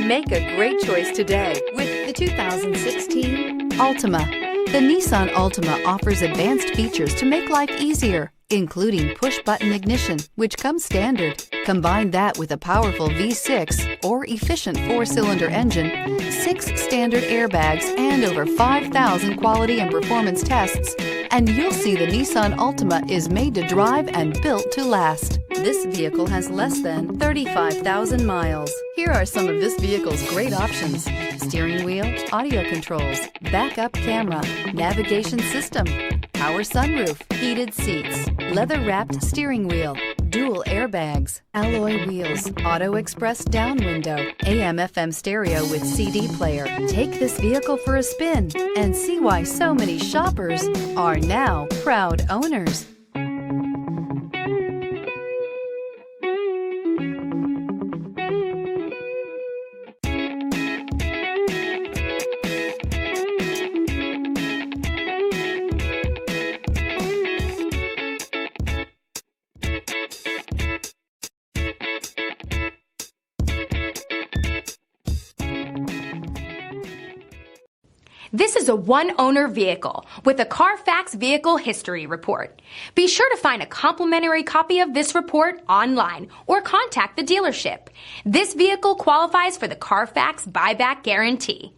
Make a great choice today with the 2016 Altima. The Nissan Altima offers advanced features to make life easier, including push-button ignition, which comes standard. Combine that with a powerful V6 or efficient 4-cylinder engine, 6 standard airbags, and over 5,000 quality and performance tests, and you'll see the Nissan Altima is made to drive and built to last. This vehicle has less than 35,000 miles. Here are some of this vehicle's great options: steering wheel audio controls, backup camera, navigation system, power sunroof, heated seats, leather-wrapped steering wheel, dual airbags, alloy wheels, auto express down window, AM/FM stereo with CD player. Take this vehicle for a spin and see why so many shoppers are now proud owners. This is a one-owner vehicle with a CARFAX Vehicle History Report. Be sure to find a complimentary copy of this report online or contact the dealership. This vehicle qualifies for the CARFAX Buyback Guarantee.